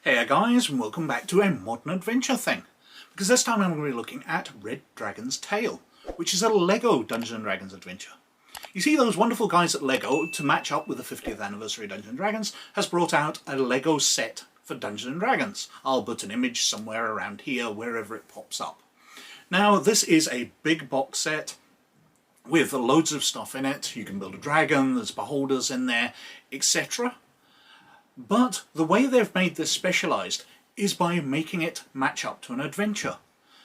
Hey guys, and welcome back to a modern adventure thing. Because this time I'm going to be looking at Red Dragon's Tale, which is a LEGO Dungeons & Dragons adventure. You see, those wonderful guys at LEGO, to match up with the 50th anniversary of Dungeons & Dragons, has brought out a LEGO set for Dungeons & Dragons. I'll put an image somewhere around here, wherever it pops up. Now, this is a big box set with loads of stuff in it. You can build a dragon, there's beholders in there, etc. But the way they've made this specialised is by making it match up to an adventure.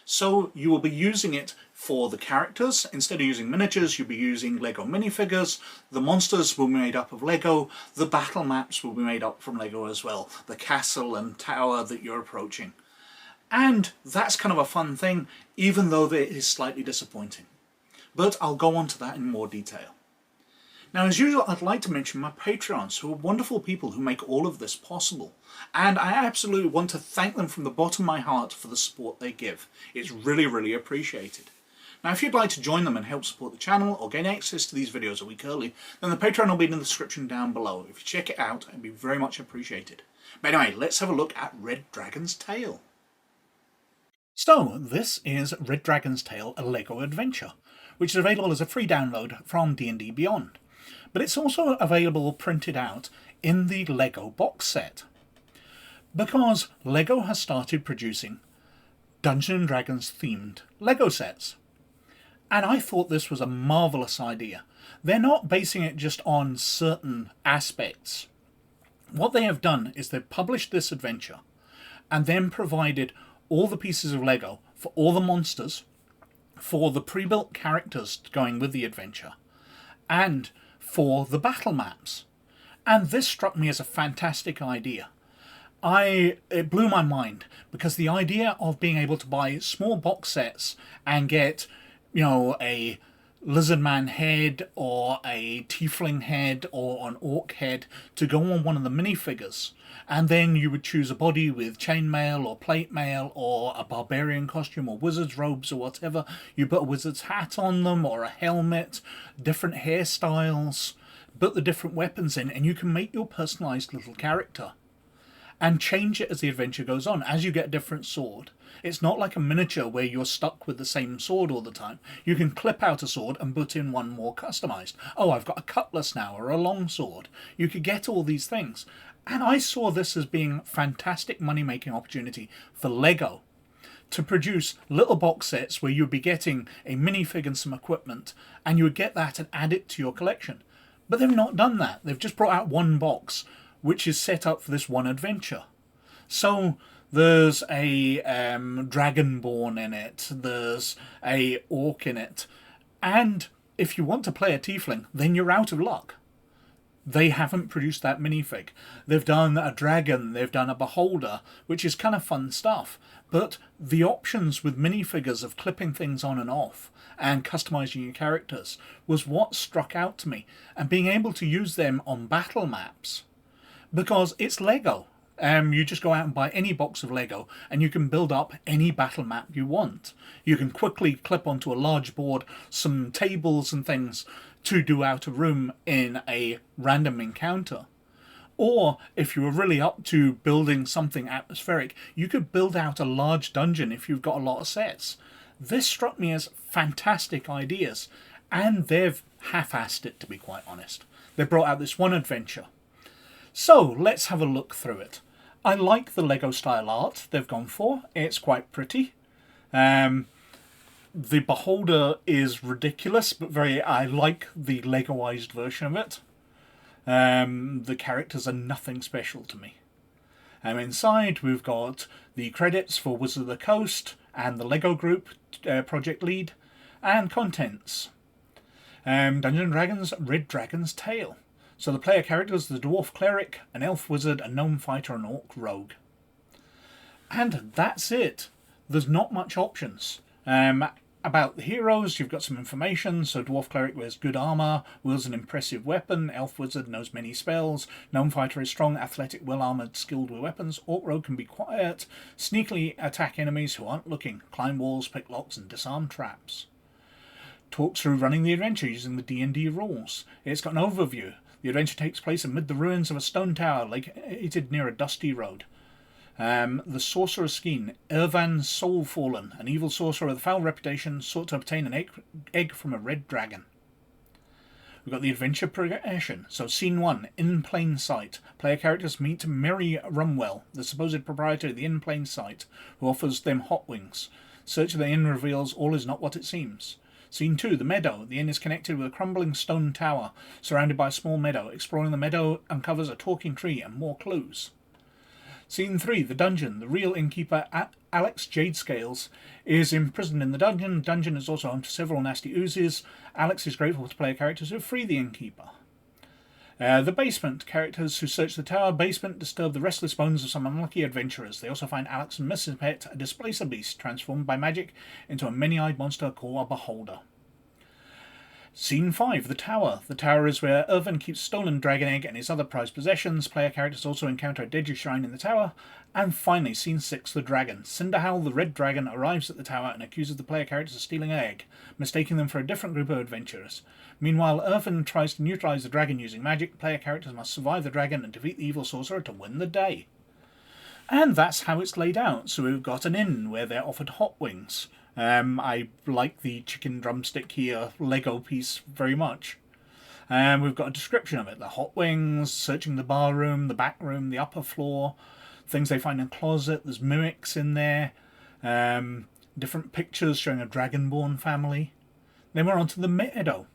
So you will be using it for the characters. Instead of using miniatures, you'll be using LEGO minifigures. The monsters will be made up of LEGO. The battle maps will be made up from LEGO as well. The castle and tower that you're approaching. And that's kind of a fun thing, even though it is slightly disappointing. But I'll go on to that in more detail. Now, as usual, I'd like to mention my Patreons, who are wonderful people who make all of this possible. And I absolutely want to thank them from the bottom of my heart for the support they give. It's really, really appreciated. Now, if you'd like to join them and help support the channel or gain access to these videos a week early, then the Patreon will be in the description down below. If you check it out, it'd be very much appreciated. But anyway, let's have a look at Red Dragon's Tale. So, this is Red Dragon's Tale, a LEGO adventure, which is available as a free download from D&D Beyond. But it's also available printed out in the LEGO box set. Because LEGO has started producing Dungeons & Dragons themed LEGO sets. And I thought this was a marvellous idea. They're not basing it just on certain aspects. What they have done is they've published this adventure and then provided all the pieces of LEGO for all the monsters, for the pre-built characters going with the adventure, and for the battle maps. And this struck me as a fantastic idea. It blew my mind, because the idea of being able to buy small box sets and get, a lizardman head or a tiefling head or an orc head to go on one of the minifigures, and then you would choose a body with chainmail or plate mail or a barbarian costume or wizard's robes or whatever. You put a wizard's hat on them or a helmet, different hairstyles, put the different weapons in, and you can make your personalised little character and change it as the adventure goes on. As you get a different sword, it's not like a miniature where you're stuck with the same sword all the time. You can clip out a sword and put in one more customised. Oh, I've got a cutlass now, or a long sword. You could get all these things. And I saw this as being a fantastic money-making opportunity for LEGO to produce little box sets where you'd be getting a minifig and some equipment, and you would get that and add it to your collection. But they've not done that. They've just brought out one box, which is set up for this one adventure. So there's a dragonborn in it, there's a orc in it, and if you want to play a tiefling, then you're out of luck. They haven't produced that minifig. They've done a dragon, they've done a beholder, which is kind of fun stuff. But the options with minifigures of clipping things on and off and customizing your characters was what struck out to me. And being able to use them on battle maps, because it's LEGO. You just go out and buy any box of LEGO and you can build up any battle map you want. You can quickly clip onto a large board some tables and things to do out a room in a random encounter. Or if you were really up to building something atmospheric, you could build out a large dungeon if you've got a lot of sets. This struck me as fantastic ideas, and they've half-assed it, to be quite honest. They brought out this one adventure. So let's have a look through it. I like the LEGO style art they've gone for. It's quite pretty. The beholder is ridiculous, but I like the LEGOized version of it. The characters are nothing special to me. Inside we've got the credits for Wizard of the Coast and the LEGO Group project lead, and contents. Dungeons & Dragons Red Dragon's Tale. So the player characters are the dwarf cleric, an elf wizard, a gnome fighter, and an orc rogue. And that's it. There's not much options. About the heroes, you've got some information. So dwarf cleric wears good armour, wields an impressive weapon, elf wizard knows many spells, gnome fighter is strong, athletic, well-armoured, skilled with weapons, orc rogue can be quiet, sneakily attack enemies who aren't looking, climb walls, pick locks, and disarm traps. Talks through running the adventure using the D&D rules. It's got an overview. The adventure takes place amid the ruins of a stone tower located near a dusty road. The Sorcerer's Skein, Irvan Soulfallen, an evil sorcerer with a foul reputation, sought to obtain an egg from a red dragon. We've got the adventure progression. So scene 1, In Plain Sight. Player characters meet Mary Rumwell, the supposed proprietor of the In Plain Sight, who offers them hot wings. Search of the inn reveals all is not what it seems. Scene 2, The Meadow. The inn is connected with a crumbling stone tower, surrounded by a small meadow. Exploring the meadow uncovers a talking tree and more clues. Scene 3, The Dungeon. The real innkeeper, Alex Jadescales, is imprisoned in the dungeon. The dungeon is also home to several nasty oozes. Alex is grateful to player characters who free the innkeeper. The Basement. Characters who search the tower basement disturb the restless bones of some unlucky adventurers. They also find Alex and Mrs. Pet, a displacer beast transformed by magic into a many-eyed monster called a Beholder. Scene 5, The Tower. The tower is where Irvin keeps stolen dragon egg and his other prized possessions. Player characters also encounter a deadly shrine in the tower. And finally, Scene 6, The Dragon. Cinderhowl, the red dragon, arrives at the tower and accuses the player characters of stealing an egg, mistaking them for a different group of adventurers. Meanwhile, Irvin tries to neutralize the dragon using magic. Player characters must survive the dragon and defeat the evil sorcerer to win the day. And that's how it's laid out. So we've got an inn where they're offered hot wings. I like the chicken drumstick here Lego piece very much. We've got a description of it. The hot wings, searching the bar room, the back room, the upper floor, things they find in the closet. There's mimics in there. Different pictures showing a dragonborn family. Then we're on to the meadow.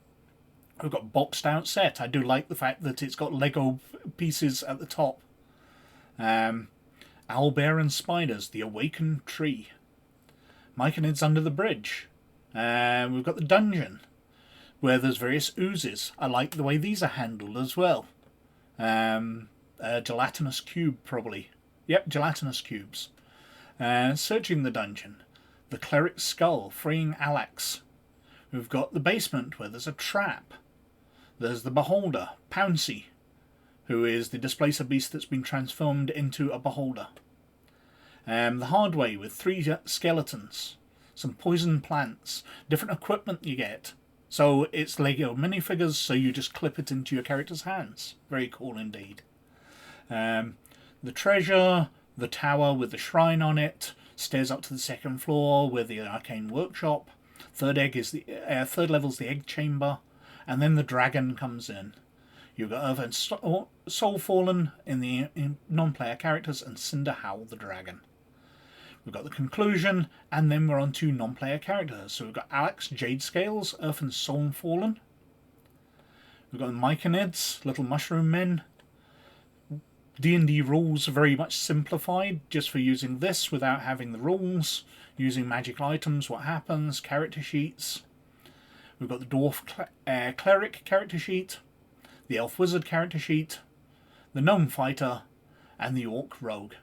We've got boxed out set. I do like the fact that it's got Lego pieces at the top. Owlbear and spiders, the awakened tree. Myconids under the bridge. We've got the dungeon, where there's various oozes. I like the way these are handled as well. A gelatinous cube, probably. Yep, gelatinous cubes. Searching the dungeon. The cleric's skull, freeing Alex. We've got the basement, where there's a trap. There's the Beholder, Pouncy, who is the displacer beast that's been transformed into a Beholder. The hard way with 3 skeletons, some poison plants, different equipment you get. So it's Lego minifigures, so you just clip it into your character's hands. Very cool indeed. The treasure, the tower with the shrine on it, stairs up to the 2nd floor with the arcane workshop. Third level's the egg chamber, and then the dragon comes in. You've got Irvin Soulfallen in non-player characters and Cinderhowl the dragon. We've got the conclusion, and then we're on to non-player characters. So we've got Alex Jadescales, Irvin Soulfallen. We've got the Myconids, Little Mushroom Men. D&D rules are very much simplified, just for using this without having the rules. Using magical items, what happens, character sheets. We've got the Dwarf Cleric character sheet, the Elf Wizard character sheet, the Gnome Fighter, and the Orc Rogue.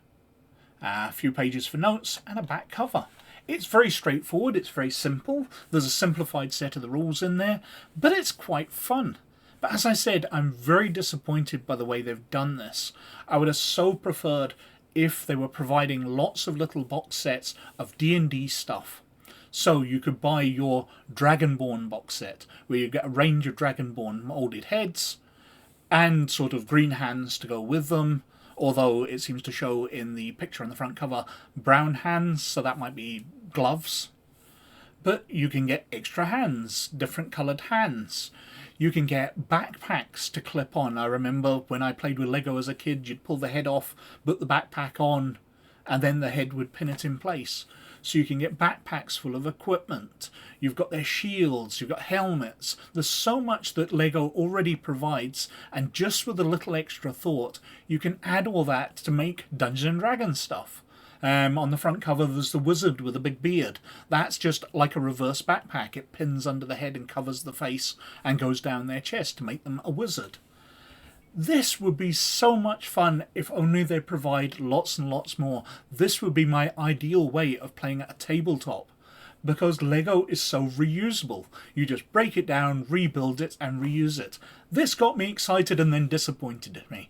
A few pages for notes and a back cover. It's very straightforward, it's very simple. There's a simplified set of the rules in there, but it's quite fun. But as I said, I'm very disappointed by the way they've done this. I would have so preferred if they were providing lots of little box sets of D&D stuff. So you could buy your Dragonborn box set, where you get a range of Dragonborn moulded heads, and sort of green hands to go with them. Although it seems to show in the picture on the front cover brown hands, so that might be gloves. But you can get extra hands, different coloured hands. You can get backpacks to clip on. I remember when I played with Lego as a kid, you'd pull the head off, put the backpack on, and then the head would pin it in place. So you can get backpacks full of equipment. You've got their shields, you've got helmets. There's so much that Lego already provides, and just with a little extra thought, you can add all that to make Dungeons & Dragons stuff. On the front cover there's the wizard with a big beard. That's just like a reverse backpack. It pins under the head and covers the face and goes down their chest to make them a wizard. This would be so much fun if only they provide lots and lots more. This would be my ideal way of playing at a tabletop, because Lego is so reusable. You just break it down, rebuild it, and reuse it. This got me excited and then disappointed me.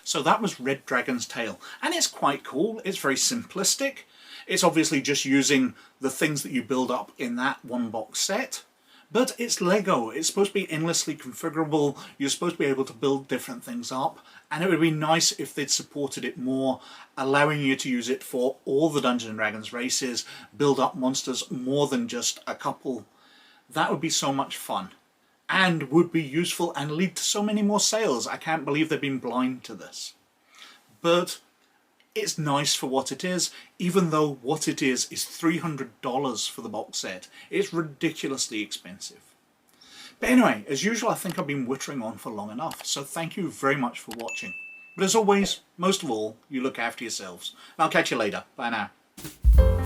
So that was Red Dragon's Tale, and it's quite cool. It's very simplistic. It's obviously just using the things that you build up in that one box set, But it's Lego, it's supposed to be endlessly configurable, you're supposed to be able to build different things up, and it would be nice if they'd supported it more, allowing you to use it for all the Dungeons & Dragons races, build up monsters more than just a couple. That would be so much fun, and would be useful and lead to so many more sales. I can't believe they've been blind to this. But it's nice for what it is, even though what it is $300 for the box set. It's ridiculously expensive. But anyway, as usual, I think I've been wittering on for long enough, so thank you very much for watching. But as always, most of all, you look after yourselves. I'll catch you later. Bye now.